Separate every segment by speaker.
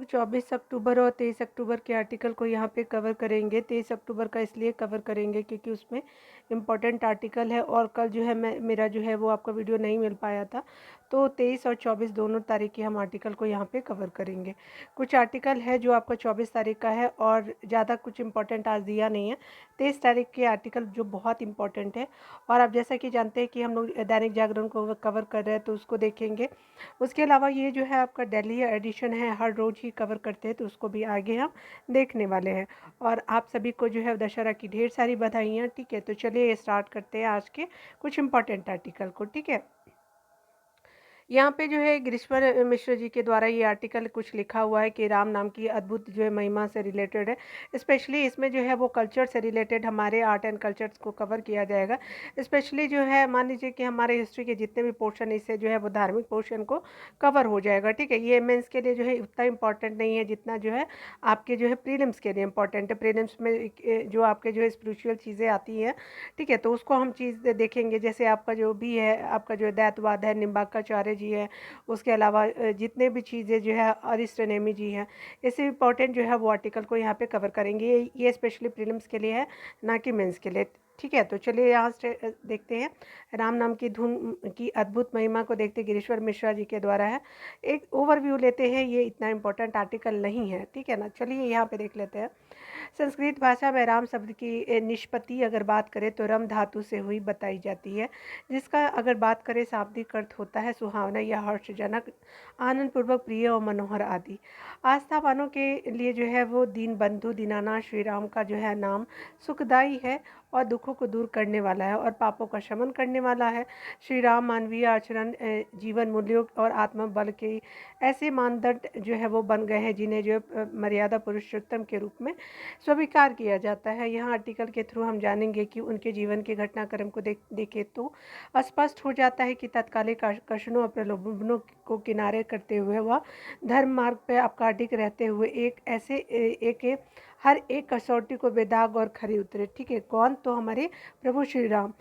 Speaker 1: 24 अक्टूबर और 23 अक्टूबर के आर्टिकल को यहाँ पे कवर करेंगे। 23 अक्टूबर का इसलिए कवर करेंगे क्योंकि उसमें इम्पोर्टेंट आर्टिकल है और कल जो है मेरा जो है वो आपका वीडियो नहीं मिल पाया था, तो 23 और 24 दोनों तारीख के हम आर्टिकल को यहाँ पे कवर करेंगे। कुछ आर्टिकल है जो आपका 24 तारीख का है और ज़्यादा कुछ इम्पोर्टेंट आज दिया नहीं है। 23 तारीख के आर्टिकल जो बहुत इंपॉर्टेंट है, और आप जैसा कि जानते हैं कि हम लोग दैनिक जागरण को कवर कर रहे हैं तो उसको देखेंगे। उसके अलावा ये जो है आपका दिल्ली एडिशन है, हर रोज़ ही कवर करते हैं, तो उसको भी आगे हम देखने वाले हैं। और आप सभी को जो है दशहरा की ढेर सारी बधाइयाँ। ठीक है, तो चलिए स्टार्ट करते हैं आज के कुछ इंपॉर्टेंट आर्टिकल को। ठीक है, यहाँ पे जो है गिरीश्वर मिश्र जी के द्वारा ये आर्टिकल कुछ लिखा हुआ है कि राम नाम की अद्भुत जो है महिमा से रिलेटेड है। स्पेशली इसमें जो है वो कल्चर से रिलेटेड हमारे आर्ट एंड कल्चर्स को कवर किया जाएगा। स्पेशली जो है मान लीजिए कि हमारे हिस्ट्री के जितने भी पोर्शन इससे जो है वो धार्मिक पोर्शन को कवर हो जाएगा। ठीक है, ये मेंस के लिए जो है उतना इंपॉर्टेंट नहीं है जितना जो है आपके जो है प्रीलिम्स के लिए इंपॉर्टेंट है। प्रीलिम्स में जो आपके जो है स्पिरिचुअल चीज़ें आती हैं, ठीक है, तो उसको हम चीज़ देखेंगे। जैसे आपका जो भी है, आपका जो दैतवाद है, निम्बार्काचार्य जी है, उसके अलावा जितने भी चीज़ें जो है अरिष्ट नेमी जी हैं, इससे इम्पोर्टेंट जो है वो आर्टिकल को यहाँ पे कवर करेंगे। ये स्पेशली प्रीलिम्स के लिए है, ना कि मेंस के लिए। ठीक है, तो चलिए यहाँ से देखते हैं। राम नाम की धुन की अद्भुत महिमा को देखते गिरीश्वर मिश्रा जी के द्वारा है। एक ओवरव्यू लेते हैं, ये इतना इम्पोर्टेंट आर्टिकल नहीं है। ठीक है ना, चलिए यहाँ पे देख लेते हैं। संस्कृत भाषा में राम शब्द की निष्पत्ति अगर बात करें तो रम धातु से हुई बताई जाती है, जिसका अगर बात करें शाब्दिक अर्थ होता है सुहावना या हर्षजनक, आनंदपूर्वक, प्रिय और मनोहर आदि। आस्थावानों के लिए जो है वो दीन बंधु दीनानाथ श्री राम का जो है नाम सुखदाई है और दुखों को दूर करने वाला है और पापों का शमन करने वाला है। श्री राम मानवीय आचरण, जीवन मूल्यों और आत्मबल के ऐसे मानदंड जो है वो बन गए हैं जिन्हें जो मर्यादा पुरुषोत्तम के रूप में स्वीकार किया जाता है। यहाँ आर्टिकल के थ्रू हम जानेंगे कि उनके जीवन के घटनाक्रम को देखें तो स्पष्ट हो जाता है कि तत्कालिक आकर्षणों और प्रलोभनों को किनारे करते हुए वह धर्म मार्ग पर आपकाटिक रहते हुए हर एक कसौटी को बेदाग और खरी उतरे। ठीक है, कौन? तो हमारे प्रभु श्री राम।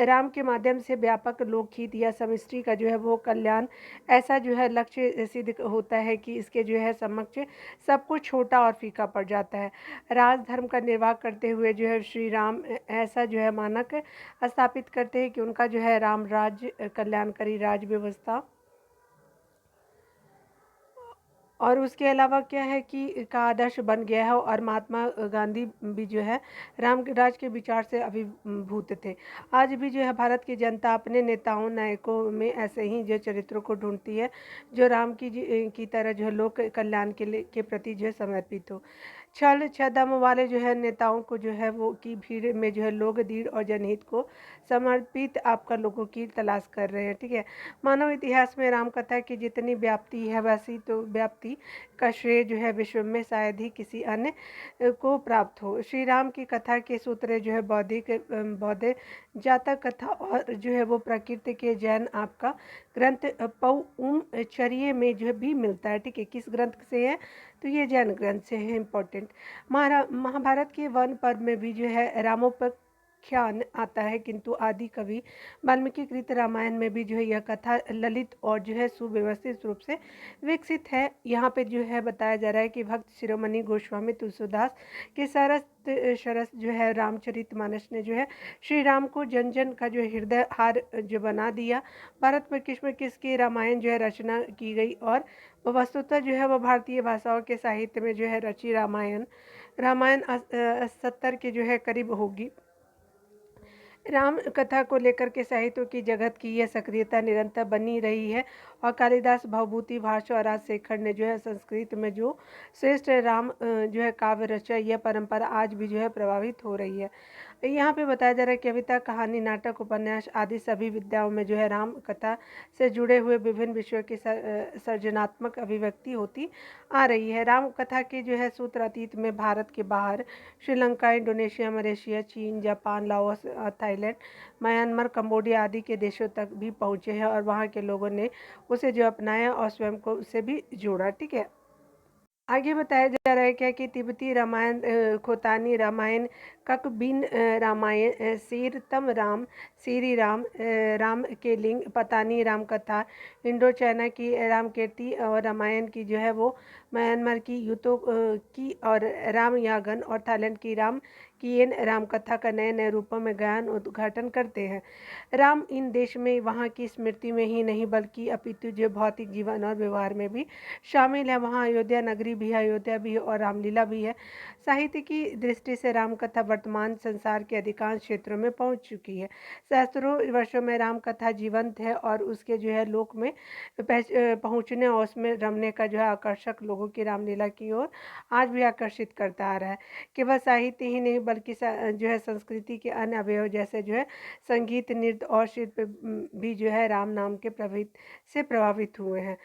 Speaker 1: राम के माध्यम से व्यापक लोकहित या समष्टि का जो है वो कल्याण, ऐसा जो है लक्ष्य सिद्ध होता है कि इसके जो है समक्ष सब कुछ छोटा और फीका पड़ जाता है। राजधर्म का निर्वाह करते हुए जो है श्री राम ऐसा जो है मानक स्थापित करते हैं कि उनका जो है राम राज्य कल्याणकारी राज व्यवस्था, और उसके अलावा क्या है कि का आदर्श बन गया है। और महात्मा गांधी भी जो है राम राज के विचार से अभिभूत थे। आज भी जो है भारत की जनता अपने नेताओं नायकों में ऐसे ही जो चरित्रों को ढूंढती है जो राम की तरह जो है लोक कल्याण के प्रति जो है समर्पित हो। छल छदम वाले जो है नेताओं को जो है वो की भीड़ में जो है लोग दृढ़ और जनहित को समर्पित आपका लोगों की तलाश कर रहे हैं। ठीक है, मानव इतिहास में राम कथा की जितनी व्याप्ति है वैसी तो व्याप्ति का श्रेय जो है विश्व में शायद ही किसी अन्य को प्राप्त हो। श्री राम की कथा के सूत्र जो है बौद्ध जातक कथा और जो है वो प्रकृति के जैन आपका ग्रंथ चर्य में जो है भी मिलता है। ठीक है, किस ग्रंथ से है? तो ये जैन ग्रंथ से है इम्पोर्टेंट। महाभारत के वन पर्व में भी जो है रामोपाख्यान आता है, किंतु आदि कवि वाल्मीकि कृत रामायण में भी जो है यह कथा ललित और जो है सुव्यवस्थित रूप से विकसित है। यहाँ पे जो है बताया जा रहा है कि भक्त शिरोमणि गोस्वामी तुलसीदास के सरस जो है रामचरितमानस ने जो है श्री राम को जन जन का जो हृदय हार जो बना दिया। भारत में किस की रामायण जो है रचना की गई और वस्तुतः जो है वह भारतीय भाषाओं के साहित्य में जो है रची रामायण रामायण 70 के जो है करीब होगी। राम कथा को लेकर के साहित्य की जगत की यह सक्रियता निरंतर बनी रही है और कालिदास, भवभूति, भाष और राजशेखर ने जो है संस्कृत में जो श्रेष्ठ राम जो है काव्य रचा, यह परंपरा आज भी जो है प्रभावित हो रही है। यहाँ पे बताया जा रहा है कि कविता, कहानी, नाटक, उपन्यास आदि सभी विद्याओं में जो है राम कथा से जुड़े हुए विभिन्न विषयों की सर्जनात्मक अभिव्यक्ति होती आ रही है। राम कथा के जो है सूत्र अतीत में भारत के बाहर श्रीलंका, इंडोनेशिया, मलेशिया, चीन, Japan, Laos, Thailand, Myanmar, Cambodia आदि के देशों तक भी पहुँचे हैं और वहाँ के लोगों ने उसे जो अपनाया और स्वयं को उससे भी जोड़ा। ठीक है, आगे बताया जा रहा है क्या कि तिब्बती रामायण, खोतानी रामायण, ककबिन रामायण, सीरतम राम, श्री राम, राम के लिंग, पतानी राम कथा, इंडो चाइना की रामकीर्ति और रामायण की जो है वो म्यांमार की यूतो की, और राम यागन और थाईलैंड की राम किएन राम कथा का नए नए रूपों में गायन उद्घाटन करते हैं। राम इन देश में वहाँ की स्मृति में ही नहीं बल्कि अपितु जो भौतिक जीवन और व्यवहार में भी शामिल है। वहाँ अयोध्या नगरी भी है, अयोध्या भी है और रामलीला भी है। साहित्य की दृष्टि से राम कथा वर्तमान संसार के अधिकांश क्षेत्रों में पहुँच चुकी है। सहस्त्रों वर्षों में राम कथा जीवंत है और उसके जो है लोक में पहुँचने और उसमें रमने का जो है आकर्षक लोगों की रामलीला की ओर आज भी आकर्षित करता आ रहा है। केवल साहित्य ही नहीं बल्कि जो है संस्कृति के अन्य अवयव जैसे जो है संगीत, नृत्य और शिल्प भी जो है राम नाम के प्रभावित हुए हैं।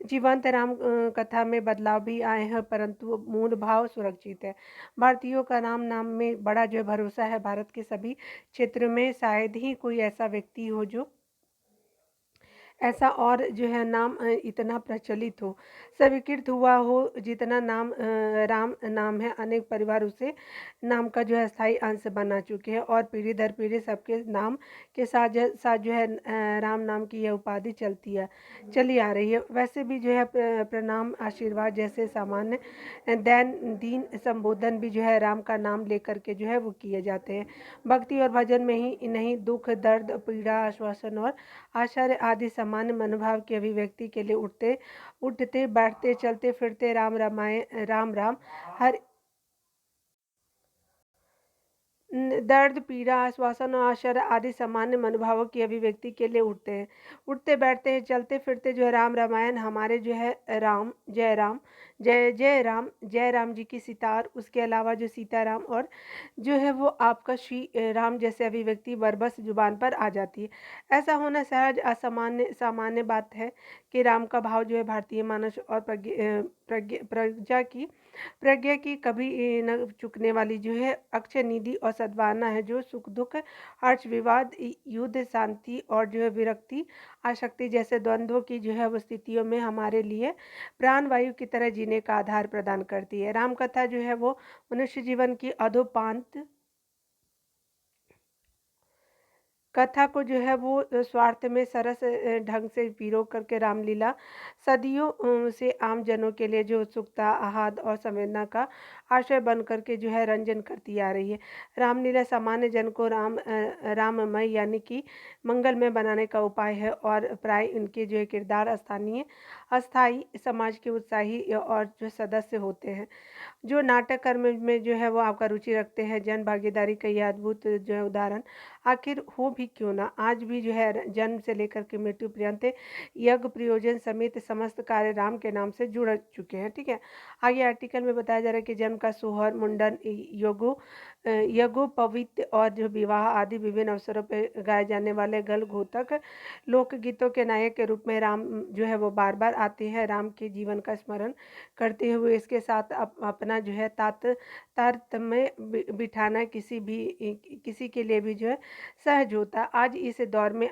Speaker 1: जीवंत राम कथा में बदलाव भी आए हैं परंतु मूल भाव सुरक्षित है। भारतीयों का राम नाम में बड़ा जो भरोसा है। भारत के सभी क्षेत्रों में शायद ही कोई ऐसा व्यक्ति हो जो ऐसा और जो है नाम इतना प्रचलित हो, स्वीकृत हुआ हो जितना नाम राम नाम है। अनेक परिवार उसे नाम का जो है स्थायी अंश बना चुके हैं और पीढ़ी दर पीढ़ी सबके नाम के साथ जो है राम नाम की यह उपाधि चली आ रही है। वैसे भी जो है प्रणाम, आशीर्वाद जैसे सामान्य दीन संबोधन भी जो है राम का नाम लेकर के जो है वो किए जाते हैं। भक्ति और भजन में ही नहीं, दुख, दर्द, पीड़ा, आश्वासन और आश्चर्य आदि सामान्य मनोभाव की अभिव्यक्ति के लिए उठते बैठते चलते फिरते राम रामायण राम राम हर दर्द, पीड़ा, आश्वासन और आश्चर्य आदि सामान्य मनोभावों की अभिव्यक्ति के लिए उठते हैं, उठते बैठते हैं, चलते फिरते जो है राम रामायण हमारे जो है राम, जय राम जी की सितार, उसके अलावा जो सीताराम और जो है वो आपका श्री राम जैसे अभिव्यक्ति बरबस जुबान पर आ जाती है। ऐसा होना सहज असामान्य सामान्य बात है कि राम का भाव जो है भारतीय मानस और प्रज्ञा की कभी न चुकने वाली जो है अक्षय निधि और सद्भावना है, जो सुख दुख, हर्ष विवाद, युद्ध, शांति और जो है विरक्ति, आसक्ति जैसे द्वंद्वों की जो है वो स्थितियों में हमारे लिए प्राण वायु की तरह जीने का आधार प्रदान करती है। राम कथा जो है वो मनुष्य जीवन की अधोपांत कथा को जो है वो स्वार्थ में सरस ढंग से पिरो करके रामलीला सदियों से आम जनों के लिए जो उत्सुकता, आहत और संवेदना का आशय बन करके जो है रंजन करती आ रही है। रामलीला सामान्य जन को राममय यानी कि मंगलमय बनाने का उपाय है और प्राय इनके जो है किरदार अस्थाई समाज के उत्साही और जो सदस्य होते हैं जो नाटक कर्म में जो है वो आपका रुचि रखते हैं। जन भागीदारी का यह अद्भुत जो है उदाहरण आखिर हो भी क्यों ना, आज भी जो है जन्म से लेकर के मृत्यु पर्यंत यज्ञ प्रयोजन समेत समस्त कार्य राम के नाम से जुड़ चुके हैं। ठीक है, आगे आर्टिकल में बताया जा रहा है कि जन्म का सोहर, मुंडन, यज्ञोपवीत और जो विवाह आदि विभिन्न अवसरों पर गाए जाने वाले गल घोतक लोकगीतों के नायक के रूप में राम जो है वो बार बार आते हैं। राम के जीवन का स्मरण करते हुए इसके साथ अपना जो है तारतम्य बिठाना किसी के लिए भी जो है सहज होता। आज इस दौर में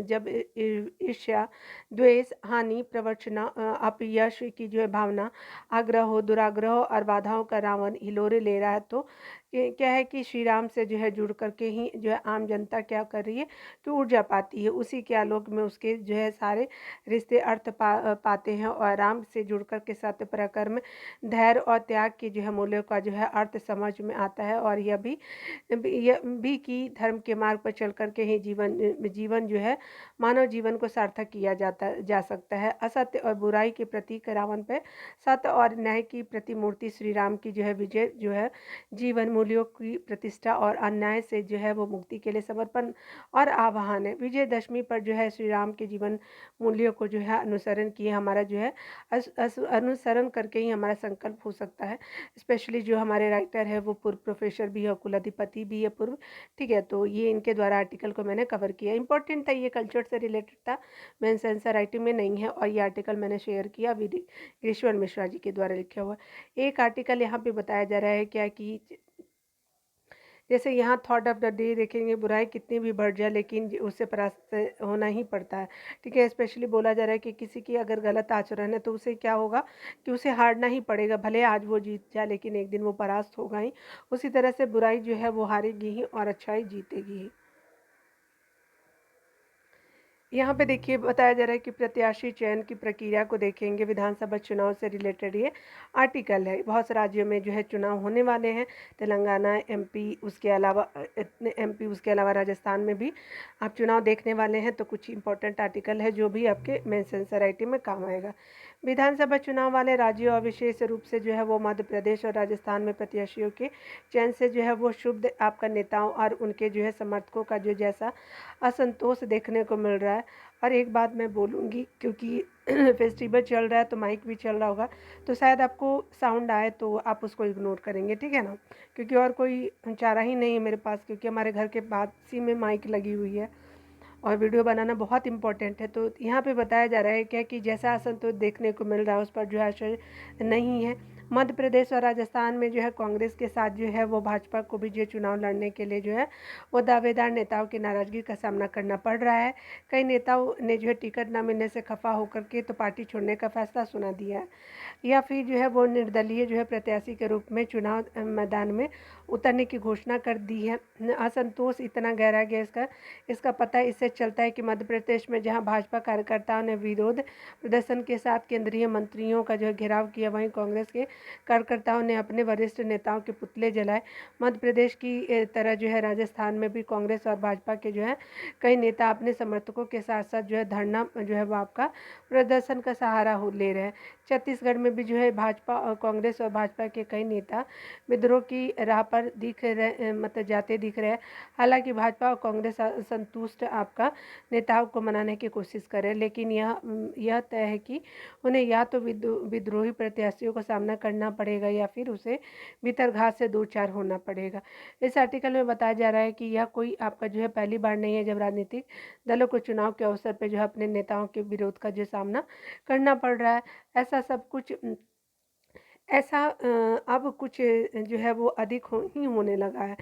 Speaker 1: जब ईर्ष्या, द्वेष, हानि, प्रवचना, अपयश की जो है भावना, आग्रह हो, दुराग्रह और बाधाओं का रावण हिलोरे ले रहा है, तो क्या है कि श्री राम से जो है जुड़ करके ही जो है आम जनता क्या कर रही है कि ऊर्जा पाती है। उसी के आलोक में उसके जो है सारे रिश्ते अर्थ पाते हैं और राम से जुड़ कर के सत्य, पराक्रम, धैर्य और त्याग की जो है मूल्यों का जो है अर्थ समझ में आता है। और यह भी कि धर्म के मार्ग पर चल करके ही जीवन जो है मानव जीवन को सार्थक किया जा सकता है। असत्य और बुराई के प्रतीक रावण पे सत्य और न्याय की प्रतिमूर्ति श्री राम की जो है विजय जो है जीवन मूल्यों की प्रतिष्ठा और अन्याय से जो है वो मुक्ति के लिए समर्पण और आह्वान है। विजयदशमी पर जो है श्री राम के जीवन मूल्यों को जो है अनुसरण किए हमारा जो है अनुसरण करके ही हमारा संकल्प हो सकता है। स्पेशली जो हमारे राइटर है वो पूर्व प्रोफेसर भी है, कुलाधिपति भी है पूर्व। ठीक है, तो ये इनके द्वारा आर्टिकल को मैंने कवर किया। इंपॉर्टेंट था, ये कल्चर से रिलेटेड था, मेंस आंसर राइटिंग में नहीं है। और ये आर्टिकल मैंने शेयर किया गिरीश्वर मिश्रा जी के द्वारा लिखा हुआ। एक आर्टिकल यहाँ पे बताया जा रहा है क्या कि जैसे यहाँ थॉट ऑफ द डे देखेंगे, बुराई कितनी भी बढ़ जाए लेकिन उससे परास्त होना ही पड़ता है, ठीक है। स्पेशली बोला जा रहा है कि किसी की अगर गलत आचरण है तो उसे क्या होगा कि उसे हारना ही पड़ेगा, भले आज वो जीत जाए लेकिन एक दिन वो परास्त होगा ही। उसी तरह से बुराई जो है वो हारेगी ही और अच्छाई जीतेगी ही। यहाँ पे देखिए बताया जा रहा है कि प्रत्याशी चयन की प्रक्रिया को देखेंगे, विधानसभा चुनाव से रिलेटेड ये आर्टिकल है। बहुत से राज्यों में जो है चुनाव होने वाले हैं, तेलंगाना, एमपी, उसके अलावा एमपी, उसके अलावा राजस्थान में भी आप चुनाव देखने वाले हैं। तो कुछ इंपॉर्टेंट आर्टिकल है जो भी आपके मेंस एनसीईआरटी में काम आएगा। विधानसभा चुनाव वाले राज्यों और विशेष रूप से जो है वो मध्य प्रदेश और राजस्थान में प्रत्याशियों के चयन से जो है वो शुभ आपका नेताओं और उनके जो है समर्थकों का जो जैसा असंतोष देखने को मिल रहा है। और एक बात मैं बोलूँगी, क्योंकि फेस्टिवल चल रहा है तो माइक भी चल रहा होगा, तो शायद आपको साउंड आए तो आप उसको इग्नोर करेंगे, ठीक है ना, क्योंकि और कोई चारा ही नहीं है मेरे पास, क्योंकि हमारे घर के पास ही में माइक लगी हुई है और वीडियो बनाना बहुत इंपॉर्टेंट है। तो यहाँ पे बताया जा रहा है क्या कि जैसा असंतोष देखने को मिल रहा है उस पर जो है आश्चर्य नहीं है। मध्य प्रदेश और राजस्थान में जो है कांग्रेस के साथ जो है वो भाजपा को भी जो चुनाव लड़ने के लिए जो है वो दावेदार नेताओं की नाराज़गी का सामना करना पड़ रहा है। कई नेताओं ने जो है टिकट न मिलने से खफा होकर के तो पार्टी छोड़ने का फैसला सुना दिया है, या फिर जो है वो निर्दलीय जो है प्रत्याशी के रूप में चुनाव मैदान में उतरने की घोषणा कर दी है। असंतोष इतना गहरा गया इसका पता इससे चलता है कि मध्य प्रदेश में जहां भाजपा कार्यकर्ताओं ने विरोध प्रदर्शन के साथ केंद्रीय मंत्रियों का जो है घेराव किया, वहीं कांग्रेस के कार्यकर्ताओं ने अपने वरिष्ठ नेताओं के पुतले जलाए। मध्य प्रदेश की तरह जो है राजस्थान में भी कांग्रेस और भाजपा के जो है कई नेता अपने समर्थकों के साथ साथ जो है धरना जो है वो आपका प्रदर्शन का सहारा ले रहे हैं। छत्तीसगढ़ में भी जो है भाजपा और कांग्रेस और भाजपा के कई नेता विद्रोह की राह पर मतलब जाते दिख रहे हैं। हालांकि भाजपा और कांग्रेस संतुष्ट आपका नेताओं को मनाने की कोशिश करें, लेकिन यह तय है कि उन्हें या तो विद्रोही प्रत्याशियों का सामना करना पड़ेगा या फिर उसे भीतरघात से दो चार होना पड़ेगा। इस आर्टिकल में बताया जा रहा है कि यह कोई आपका जो है पहली बार नहीं है जब राजनीतिक दलों को चुनाव के अवसर पर जो है अपने नेताओं के विरोध का जो सामना करना पड़ रहा है। ऐसा सब कुछ ऐसा अब कुछ जो है वो अधिक ही होने लगा है।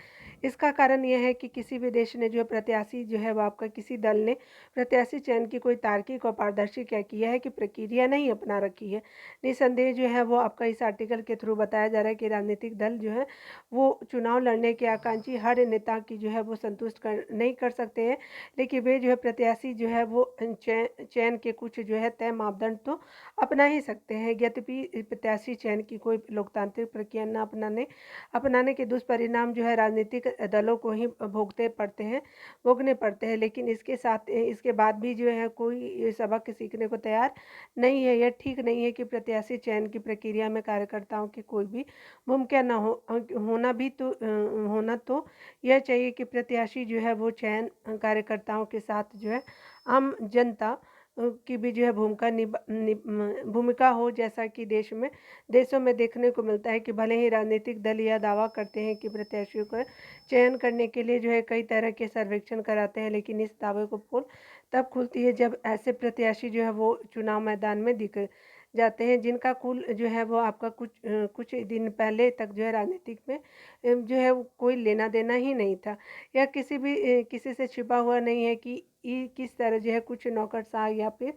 Speaker 1: इसका कारण यह है कि किसी भी देश ने जो प्रत्याशी जो है वो आपका किसी दल ने प्रत्याशी चयन की कोई तार्किक और पारदर्शी क्या किया है कि प्रक्रिया नहीं अपना रखी है। निसंदेह जो है वो आपका इस आर्टिकल के थ्रू बताया जा रहा है कि राजनीतिक दल जो है वो चुनाव लड़ने के आकांक्षी हर नेता की जो है वो संतुष्ट नहीं कर सकते हैं, लेकिन वे जो है प्रत्याशी जो है वो चयन के कुछ जो है तय मापदंड तो अपना ही सकते हैं। यद्यपि प्रत्याशी चयन की कोई लोकतांत्रिक प्रक्रिया न अपनाने के दुष्परिणाम जो है राजनीतिक दलों को ही भोगने पड़ते हैं, लेकिन इसके बाद भी जो है कोई सबक सीखने को तैयार नहीं है। यह ठीक नहीं है कि प्रत्याशी चयन की प्रक्रिया में कार्यकर्ताओं की कोई भी भूमिका न हो होना तो यह चाहिए कि प्रत्याशी जो है वो चयन कार्यकर्ताओं के साथ जो है आम जनता की भी जो है भूमिका हो, जैसा कि देशों में देखने को मिलता है कि भले ही राजनीतिक दल यह दावा करते हैं कि प्रत्याशियों का चयन करने के लिए जो है कई तरह के सर्वेक्षण कराते हैं, लेकिन इस दावे को पोल तब खुलती है जब ऐसे प्रत्याशी जो है वो चुनाव मैदान में दिख जाते हैं जिनका कुल जो है वो आपका कुछ दिन पहले तक जो है राजनीतिक में जो है वो कोई लेना देना ही नहीं था। यह किसी से छिपा हुआ नहीं है कि किस तरह जो है कुछ नौकरशाह या फिर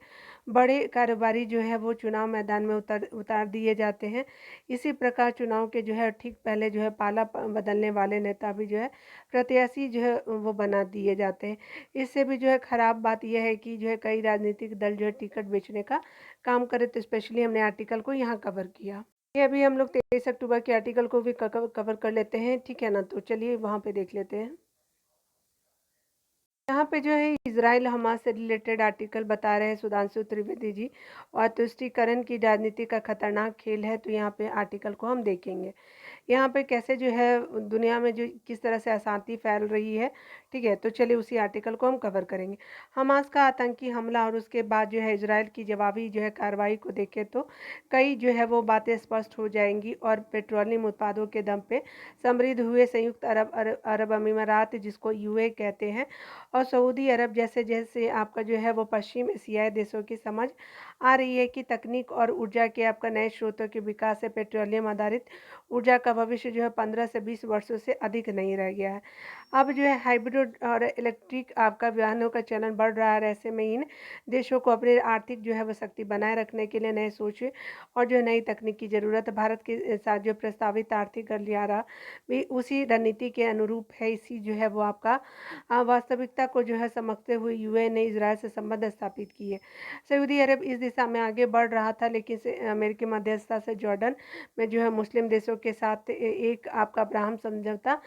Speaker 1: बड़े कारोबारी जो है वो चुनाव मैदान में उतार दिए जाते हैं। इसी प्रकार चुनाव के जो है ठीक पहले जो है पाला बदलने वाले नेता भी जो है प्रत्याशी जो है वो बना दिए जाते हैं। इससे भी जो है ख़राब बात यह है कि जो है कई राजनीतिक दल जो है टिकट बेचने का काम करे, तो स्पेशली हमने आर्टिकल को यहाँ कवर किया। ये अभी हम लोग 23 अक्टूबर के आर्टिकल को भी कवर कर लेते हैं, ठीक है ना। तो चलिए वहाँ पे देख लेते हैं। यहाँ पे जो है इजराइल हमास से रिलेटेड आर्टिकल बता रहे हैं सुधांशु त्रिवेदी जी, और तुष्टीकरण की राजनीति का खतरनाक खेल है। तो यहाँ पे आर्टिकल को हम देखेंगे, यहाँ पे कैसे जो है दुनिया में जो किस तरह से अशांति फैल रही है, ठीक है। तो चलिए उसी आर्टिकल को हम कवर करेंगे। हमास का आतंकी हमला और उसके बाद जो है इजराइल की जवाबी जो है कार्रवाई को देखें तो कई जो है वो बातें स्पष्ट हो जाएंगी। और पेट्रोलियम उत्पादों के दम पे समृद्ध हुए संयुक्त अरब अमीरात, जिसको यूए कहते हैं, और सऊदी अरब जैसे जैसे आपका जो है वो पश्चिम एशियाई देशों की समझ आ रही है कि तकनीक और ऊर्जा के आपका नए स्रोतों के विकास से पेट्रोलियम आधारित ऊर्जा का भविष्य जो है 15 से 20 वर्षों से अधिक नहीं रह गया है। अब जो है हाइब्रिड और इलेक्ट्रिक आपका वाहनों का चलन बढ़ रहा है। ऐसे में इन देशों को अपने आर्थिक जो है वो शक्ति बनाए रखने के लिए नए सोच और जो नई तकनीक की ज़रूरत है। भारत के साथ जो प्रस्तावित आर्थिक गलियारा भी उसी रणनीति के अनुरूप है। इसी जो है वो आपका वास्तविकता को जो है समझते हुए यूएई ने इजराइल से संबंध स्थापित किए। सऊदी अरब इस दिशा में आगे बढ़ रहा था, लेकिन अमेरिकी मध्यस्थता से जॉर्डन में जो है मुस्लिम देशों के साथ एक आपका अब्राहम समझौता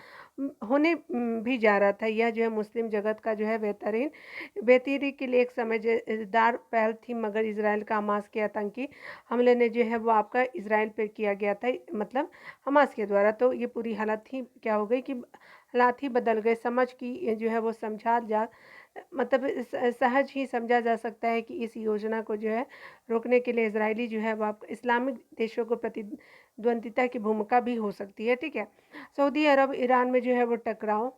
Speaker 1: होने भी जा रहा था। यह जो है मुस्लिम जगत का जो है बेहतरी के लिए एक समझदार पहल थी, मगर इसराइल का हमास के आतंकी हमले ने जो है वो आपका इसराइल पर किया गया था, मतलब हमास के द्वारा। तो ये पूरी हालत ही क्या हो गई कि हालात ही बदल गए। समझ की जो है वो समझा जा मतलब सहज ही समझा जा सकता है कि इस योजना को जो है रोकने के लिए इजरायली जो है वो आप इस्लामिक देशों को प्रतिद्वंदिता की भूमिका भी हो सकती है। ठीक है, सऊदी अरब ईरान में जो है वो टकराव,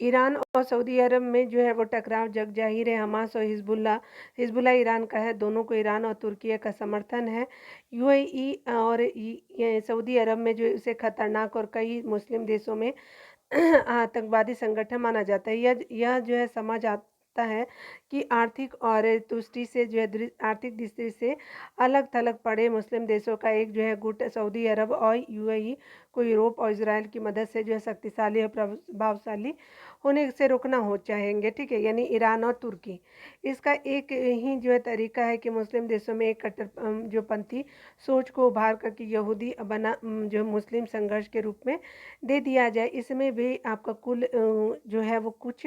Speaker 1: ईरान और सऊदी अरब में जो है वो टकराव जग जाहिर है। हमास और हिजबुल्ला ईरान का है, दोनों को ईरान और तुर्की का समर्थन है। यूएई और सऊदी अरब में जो इसे खतरनाक और कई मुस्लिम देशों में आतंकवादी संगठन माना जाता है। यह जो है समझ आता है कि आर्थिक और तुष्टि से जो है आर्थिक दृष्टि से अलग थलग पड़े मुस्लिम देशों का एक जो है गुट सऊदी अरब और यूएई को यूरोप और इसराइल की मदद से जो है शक्तिशाली और प्रभावशाली होने से रोकना हो चाहेंगे। ठीक है, यानी ईरान और तुर्की। इसका एक ही जो है तरीका है कि मुस्लिम देशों में एक कट्टर जो पंथी सोच को उभार करके यहूदी बना जो मुस्लिम संघर्ष के रूप में दे दिया जाए। इसमें भी आपका कुल जो है वो कुछ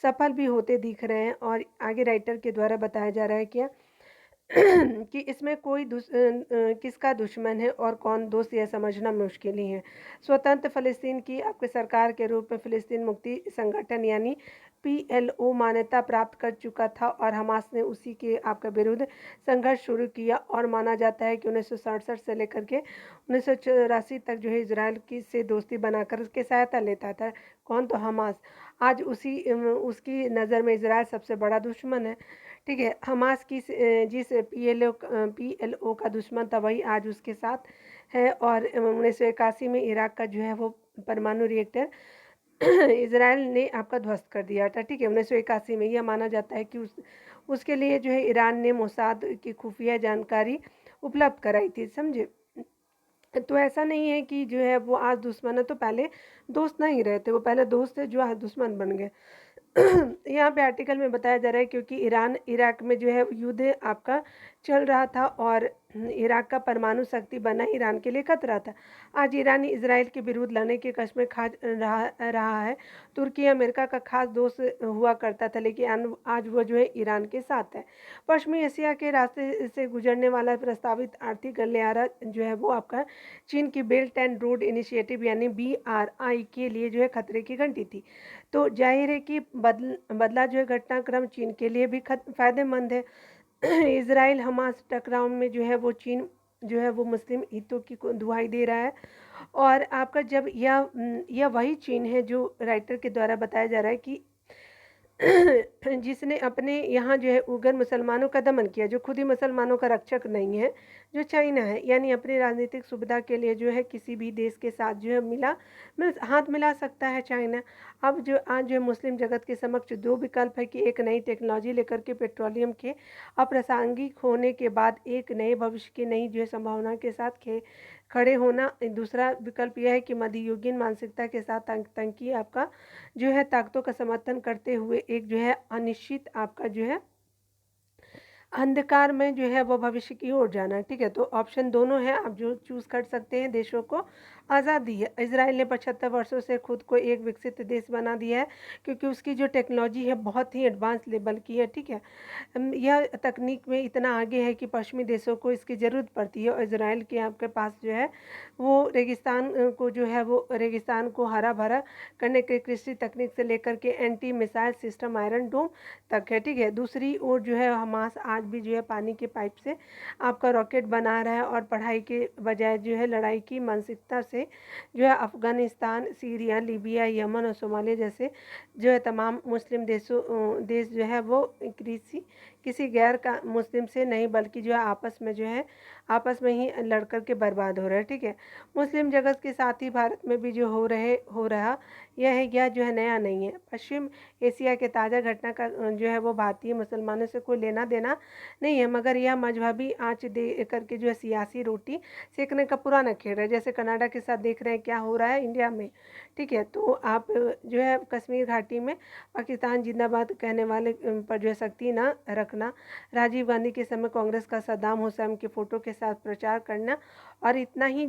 Speaker 1: सफल भी होते दिख रहे हैं। और आगे राइटर के द्वारा बताया जा रहा है क्या कि इसमें कोई किसका दुश्मन है और कौन दोस्त, यह समझना मुश्किल ही है। स्वतंत्र फ़लस्तीन की आपके सरकार के रूप में फ़लस्तीन मुक्ति संगठन यानी पीएलओ मान्यता प्राप्त कर चुका था और हमास ने उसी के आपका विरुद्ध संघर्ष शुरू किया। और माना जाता है कि 1967 से लेकर के 1984 तक जो है इसराइल की से दोस्ती बनाकर उसके सहायता लेता था। कौन? तो हमास। आज उसकी नज़र में इसराइल सबसे बड़ा दुश्मन है। ठीक है, हमास की जिस पीएलओ का दुश्मन था वही आज उसके साथ है। और 1981 में इराक का जो है वो परमाणु रिएक्टर इसराइल ने आपका ध्वस्त कर दिया था। ठीक है, 1981 में। यह माना जाता है कि उसके लिए जो है ईरान ने मोसाद की खुफिया जानकारी उपलब्ध कराई थी, समझे। तो ऐसा नहीं है कि जो है वो आज दुश्मन है, तो पहले दोस्त नहीं रहे थे, वो पहले दोस्त थे जो आज दुश्मन बन गए। यहाँ पे आर्टिकल में बताया जा रहा है क्योंकि ईरान इराक में जो है युद्ध आपका चल रहा था और इराक का परमाणु शक्ति बना ईरान के लिए खतरा था। आज ईरान इजराइल के विरुद्ध लड़ने की कस्में खा रहा है। तुर्की अमेरिका का खास दोस्त हुआ करता था, लेकिन आज वो जो है ईरान के साथ है। पश्चिमी एशिया के रास्ते से गुजरने वाला प्रस्तावित आर्थिक गलियारा जो है वो आपका चीन की बेल्ट एंड रोड इनिशिएटिव यानी BRI के लिए जो है खतरे की घंटी थी। तो जाहिर है कि बदला जो है घटनाक्रम चीन के लिए भी फायदेमंद है। इसराइल हमास टकराव में जो है वो चीन जो है वो मुस्लिम हितों की दुहाई दे रहा है। और आपका जब यह वही चीन है जो राइटर के द्वारा बताया जा रहा है कि जिसने अपने यहाँ जो है उग्र मुसलमानों का दमन किया, जो खुद ही मुसलमानों का रक्षक नहीं है, जो चाइना है। यानी अपनी राजनीतिक सुविधा के लिए जो है किसी भी देश के साथ जो है हाथ मिला सकता है चाइना। अब जो आज जो मुस्लिम जगत के समक्ष दो विकल्प है कि एक नई टेक्नोलॉजी लेकर के पेट्रोलियम के अप्रासंगिक होने के बाद एक नए भविष्य की नई जो है संभावना के साथ खड़े होना। दूसरा विकल्प यह है कि मध्ययुगीन मानसिकता के साथ आतंकी आपका जो है ताकतों का समर्थन करते हुए एक जो है अनिश्चित आपका जो है अंधकार में जो है वो भविष्य की ओर जाना। ठीक है, तो ऑप्शन दोनों है, आप जो चूज़ कर सकते हैं। देशों को आज़ादी है। इसराइल ने 75 वर्षों से खुद को एक विकसित देश बना दिया है क्योंकि उसकी जो टेक्नोलॉजी है बहुत ही एडवांस लेवल की है। ठीक है, यह तकनीक में इतना आगे है कि पश्चिमी देशों को इसकी ज़रूरत पड़ती है। और इसराइल के आपके पास जो है वो रेगिस्तान को जो है वो रेगिस्तान को हरा भरा करने के कृषि तकनीक से लेकर के एंटी मिसाइल सिस्टम आयरन डोम तक है। ठीक है, दूसरी ओर जो है हमास आज भी जो है पानी के पाइप से आपका रॉकेट बना रहा है और पढ़ाई के बजाय जो है लड़ाई की मानसिकता से जो है अफ़गानिस्तान, सीरिया, लीबिया, यमन और सोमालिया जैसे जो है तमाम मुस्लिम देश जो है वो कृषि किसी गैर का मुस्लिम से नहीं, बल्कि जो है आपस में जो है आपस में ही लड़ कर के बर्बाद हो रहा है। ठीक है, मुस्लिम जगत के साथ ही भारत में भी जो हो रहा यह जो है नया नहीं है। पश्चिम एशिया के ताज़ा घटना का जो है वो भारतीय मुसलमानों से कोई लेना देना नहीं है, मगर यह मजहबी आँच दे करके जो है सियासी रोटी सेकने का पुराना खेल है। जैसे कनाडा के साथ देख रहे हैं क्या हो रहा है इंडिया में। ठीक है, तो आप जो है कश्मीर घाटी में पाकिस्तान जिंदाबाद कहने वाले पर जो है सख्ती ना रखना, राजीव गांधी के समय कांग्रेस का सद्दाम हुसैन के फ़ोटो के साथ प्रचार करना, और इतना ही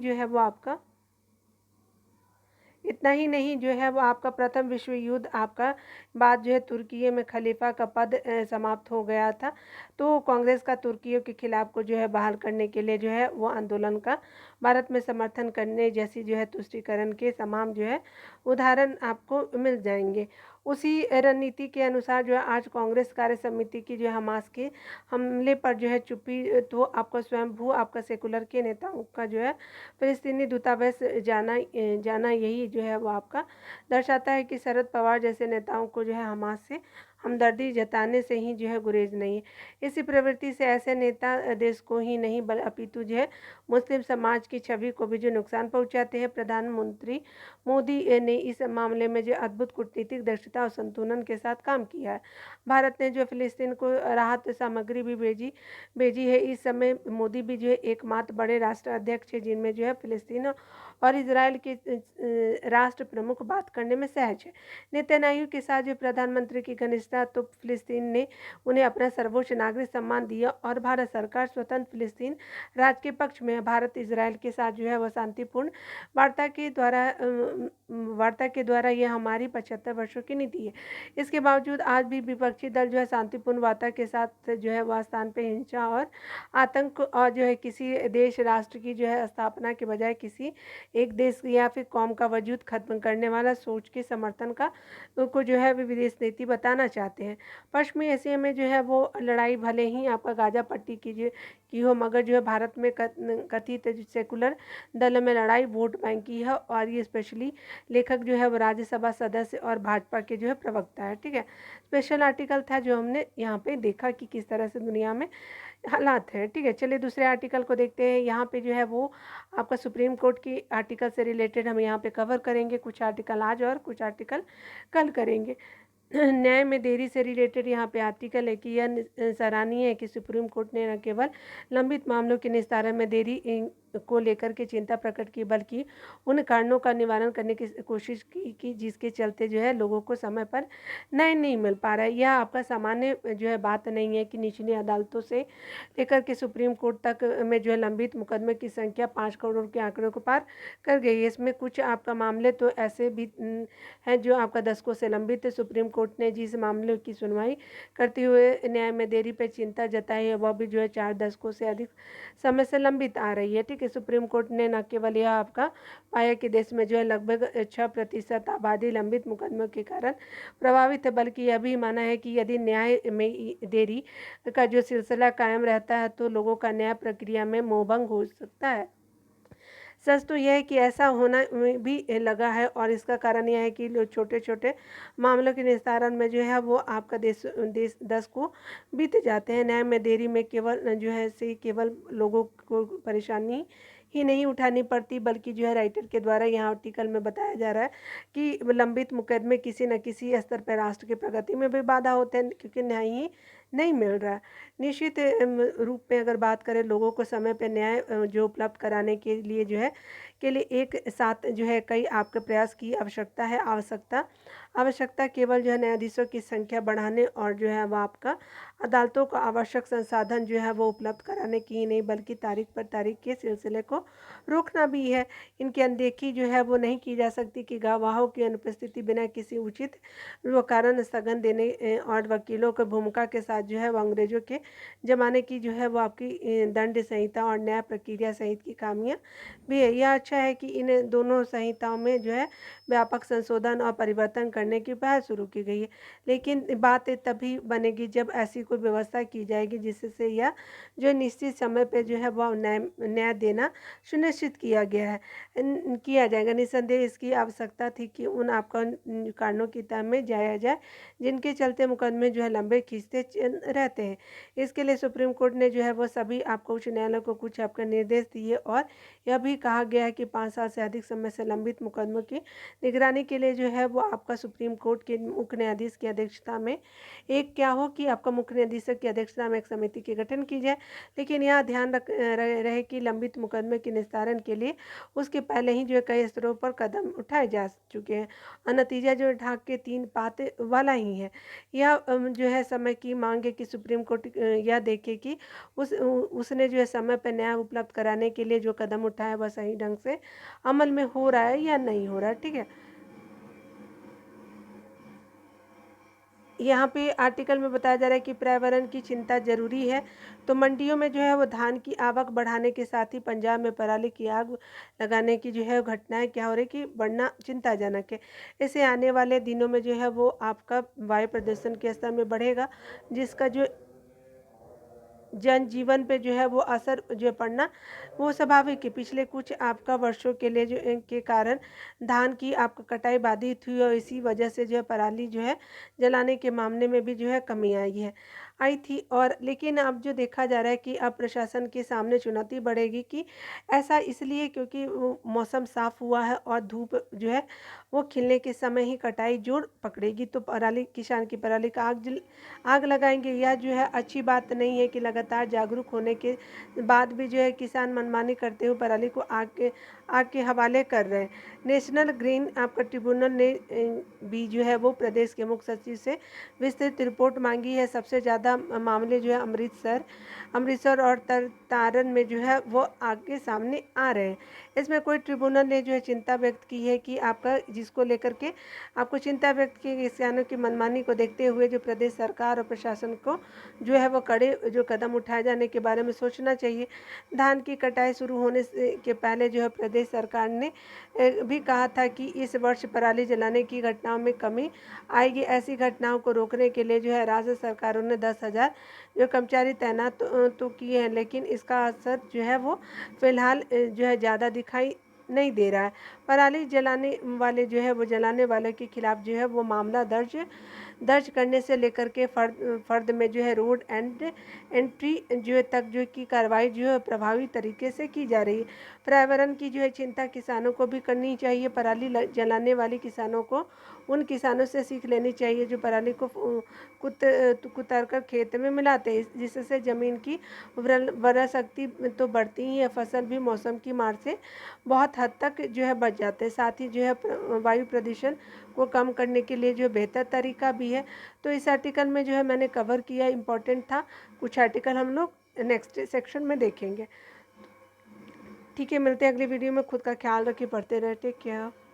Speaker 1: नहीं जो है वो आपका प्रथम विश्व युद्ध आपका बाद जो है तुर्की में खलीफा का पद समाप्त हो गया था, तो कांग्रेस का तुर्कियों के खिलाफ को जो है बहाल करने के लिए जो है वो आंदोलन का भारत में समर्थन करने जैसी जो है तुष्टीकरण के तमाम जो है उदाहरण आपको मिल जाएंगे। उसी रणनीति के अनुसार जो है आज कांग्रेस कार्य समिति की जो है हमास के हमले पर जो है चुप्पी, तो आपका स्वयंभू आपका सेकुलर के नेताओं का जो है फिलिस्तीनी दूतावास जाना यही जो है वो आपका दर्शाता है कि शरद पवार जैसे नेताओं को जो है हमास से हमदर्दी जताने से ही जो है गुरेज नहीं है। इसी प्रवृत्ति से ऐसे नेता देश को ही नहीं अपितु जो है मुस्लिम समाज की छवि को भी जो नुकसान पहुंचाते हैं। प्रधानमंत्री मोदी ने इस मामले में जो अद्भुत कूटनीतिक दक्षता और संतुलन के साथ काम किया है। भारत ने जो फिलिस्तीन को राहत सामग्री भी भेजी है। इस समय मोदी भी जो है एकमात्र बड़े राष्ट्र अध्यक्ष है जिनमें जो है फिलिस्तीन और इजराइल के राष्ट्र प्रमुख बात करने में सहज है। नेतन्याहू के साथ जो प्रधानमंत्री की घनिष्ठता, तो फिलिस्तीन ने उन्हें अपना सर्वोच्च नागरिक सम्मान दिया और भारत सरकार स्वतंत्र फिलिस्तीन राज्य के पक्ष में है। भारत इजराइल के साथ जो है वह शांतिपूर्ण वार्ता के द्वारा यह हमारी 75 वर्षों की नीति है। इसके बावजूद आज भी विपक्षी दल जो है शांतिपूर्ण वार्ता के साथ जो है वह स्थान पर हिंसा और आतंक और जो है किसी देश राष्ट्र की जो है स्थापना के बजाय किसी एक देश या फिर कौम का वजूद खत्म करने वाला सोच के समर्थन को जो है वे विदेश नीति बताना चाहते हैं। पश्चिमी एशिया में जो है वो लड़ाई भले ही आपका गाजा पट्टी की हो, मगर जो है भारत में कथित सेकुलर दल में लड़ाई वोट बैंक की है, और ये स्पेशली लेखक जो है वो राज्यसभा सदस्य और भाजपा के जो है प्रवक्ता है। ठीक है, स्पेशल आर्टिकल था जो हमने यहाँ पे देखा कि किस तरह से दुनिया में हालात है। ठीक है, चलिए दूसरे आर्टिकल को देखते हैं। यहाँ पे जो है वो आपका सुप्रीम कोर्ट की आर्टिकल से रिलेटेड हम यहाँ पे कवर करेंगे। कुछ आर्टिकल आज और कुछ आर्टिकल कल करेंगे। न्याय में देरी से रिलेटेड यहाँ पे आर्टिकल है कि यह सराहनीय है कि सुप्रीम कोर्ट ने न केवल लंबित मामलों के निस्तारण में देरी को लेकर के चिंता प्रकट की, बल्कि उन कारणों का निवारण करने की कोशिश की जिसके चलते जो है लोगों को समय पर न्याय नहीं मिल पा रहा है। यह आपका सामान्य जो है बात नहीं है कि निचली अदालतों से लेकर के सुप्रीम कोर्ट तक में जो है लंबित मुकदमे की संख्या 5 करोड़ के आंकड़े को पार कर गई है। इसमें कुछ आपका मामले तो ऐसे भी हैं जो आपका दशकों से लंबित है। सुप्रीम कोर्ट ने जिस मामले की सुनवाई करते हुए न्याय में देरी पर चिंता जताई है वह भी जो है 4 दशकों से अधिक समय से लंबित आ रही है। ठीक है, सुप्रीम कोर्ट ने न केवल यह आपका पाया कि देश में जो है लगभग 6% आबादी लंबित मुकदमों के कारण प्रभावित है, बल्कि यह भी माना है कि यदि न्याय में देरी का जो सिलसिला कायम रहता है तो लोगों का न्याय प्रक्रिया में मोहभंग हो सकता है। सच तो यह है कि ऐसा होना भी लगा है, और इसका कारण यह है कि लोग छोटे छोटे मामलों के निस्तारण में जो है वो आपका देश 10 को बीत जाते हैं। न्याय में देरी में केवल जो है से केवल लोगों को परेशानी ही नहीं उठानी पड़ती, बल्कि जो है राइटर के द्वारा यहाँ आर्टिकल में बताया जा रहा है कि लंबित मुकदमे किसी न किसी स्तर पर राष्ट्र की प्रगति में भी बाधा होते हैं, क्योंकि न्याय ही नहीं मिल रहा है। निश्चित रूप में अगर बात करें लोगों को समय पर न्याय जो उपलब्ध कराने के लिए जो है एक साथ जो है कई आपके प्रयास की आवश्यकता केवल जो है न्यायाधीशों की संख्या बढ़ाने और जो है वो आपका अदालतों को आवश्यक संसाधन जो है वो उपलब्ध कराने की ही नहीं, बल्कि तारीख पर तारीख के सिलसिले को रोकना भी है। इनकी अनदेखी जो है वो नहीं की जा सकती कि गवाहों की अनुपस्थिति बिना किसी उचित कारण स्थगन देने और वकीलों की भूमिका के साथ जो है वो अंग्रेजों के ज़माने की जो है वो आपकी दंड संहिता और न्याय प्रक्रिया सहित की खामियां भी है। यह अच्छा है कि इन दोनों संहिताओं में जो है व्यापक संशोधन और परिवर्तन करने की पहल शुरू की गई है, लेकिन बात तभी बनेगी जब ऐसी कोई व्यवस्था की जाएगी जिससे यह जो निश्चित समय पर जो है वह न्याय देना सुनिश्चित किया जाएगा। निस्संदेह इसकी आवश्यकता थी कि उन आपका कारणों की तह में जाया जाए जिनके चलते मुकदमे जो है लंबे खींचते बंद रहते हैं। इसके लिए सुप्रीम कोर्ट ने जो है वो सभी आपको उच्च न्यायालय को कुछ आपका निर्देश दिए और यह भी कहा गया है कि 5 साल से अधिक समय से लंबित मुकदमों की निगरानी के लिए जो है वो आपका सुप्रीम कोर्ट के मुख्य न्यायाधीश की अध्यक्षता में एक क्या हो कि आपका मुख्य न्यायाधीश की अध्यक्षता में एक समिति के गठन की जाए। लेकिन यहाँ ध्यान रहे कि लंबित मुकदमे के निस्तारण के लिए उसके पहले ही जो है कई स्तरों पर कदम उठाए जा चुके हैं और नतीजा जो है ढाक के 3 पात वाला ही है। यह जो है समय की मांग है कि सुप्रीम कोर्ट यह देखे कि उसने जो है समय पर न्याय उपलब्ध कराने के लिए जो कदम उठाया वह सही ढंग से अमल में हो रहा है या नहीं हो रहा है। ठीक है, यहाँ पे आर्टिकल में बताया जा रहा है कि पर्यावरण की चिंता जरूरी है। तो मंडियों में जो है वो धान की आवक बढ़ाने के साथ ही पंजाब में पराली की आग लगाने की जो है घटनाएं क्या हो रही कि बढ़ना चिंताजनक है। इससे आने वाले दिनों में जो है वो आपका वायु प्रदूषण के स्तर में बढ़ेगा, जिसका जो जनजीवन पे जो है वो असर जो पड़ना वो स्वाभाविक है। पिछले कुछ आपका वर्षों के लिए जो के कारण धान की आपका कटाई बाधित हुई और इसी वजह से जो है पराली जो है जलाने के मामले में भी जो है कमी आई थी। और लेकिन अब जो देखा जा रहा है कि अब प्रशासन के सामने चुनौती बढ़ेगी कि ऐसा इसलिए क्योंकि मौसम साफ हुआ है और धूप जो है वो खिलने के समय ही कटाई जोर पकड़ेगी। तो पराली किसान की पराली का आग लगाएंगे। यह जो है अच्छी बात नहीं है कि लगातार जागरूक होने के बाद भी जो है किसान मनमानी करते हुए पराली को आग के हवाले कर रहे हैं। नेशनल ग्रीन आपका ट्रिब्यूनल ने भी जो है वो प्रदेश के मुख्य सचिव से विस्तृत रिपोर्ट मांगी है। सबसे ज़्यादा मामले जो है अमृतसर और तरतारन में जो है वो आगे सामने आ रहे हैं। इसमें कोई ट्रिब्यूनल ने जो है चिंता व्यक्त की है कि आपका जिसको लेकर के आपको चिंता व्यक्त की किसानों की मनमानी को देखते हुए जो प्रदेश सरकार और प्रशासन को जो है वो कड़े जो कदम उठाए जाने के बारे में सोचना चाहिए। धान की कटाई शुरू होने के पहले जो है प्रदेश सरकार ने भी कहा था कि इस वर्ष पराली जलाने की घटनाओं में कमी आएगी। ऐसी घटनाओं को रोकने के लिए जो है राज्य सरकारों ने 10,000 जो कर्मचारी तैनात तो किए हैं, लेकिन इसका असर जो है वो फिलहाल जो है ज़्यादा दिखाई नहीं दे रहा है। पराली जलाने वाले जो है वो जलाने वाले के खिलाफ जो है वो मामला दर्ज करने से लेकर के फर्द में जो है रोड एंड एंट्री जो है तक जो की कार्रवाई जो है प्रभावी तरीके से की जा रही है। पर्यावरण की जो है चिंता किसानों को भी करनी चाहिए। पराली जलाने वाले किसानों को उन किसानों से सीख लेनी चाहिए जो पराली को कुतर कर खेत में मिलाते हैं, जिससे ज़मीन की उर्वरा शक्ति तो बढ़ती ही है, फसल भी मौसम की मार से बहुत हद तक जो है बच जाते हैं। साथ ही जो है वायु प्रदूषण को कम करने के लिए जो बेहतर तरीका भी है। तो इस आर्टिकल में जो है मैंने कवर किया, इम्पोर्टेंट था। कुछ आर्टिकल हम लोग नेक्स्ट सेक्शन में देखेंगे। ठीक है, मिलते हैं अगली वीडियो में। खुद का ख्याल रखिए, पढ़ते रहे, टेक केयर।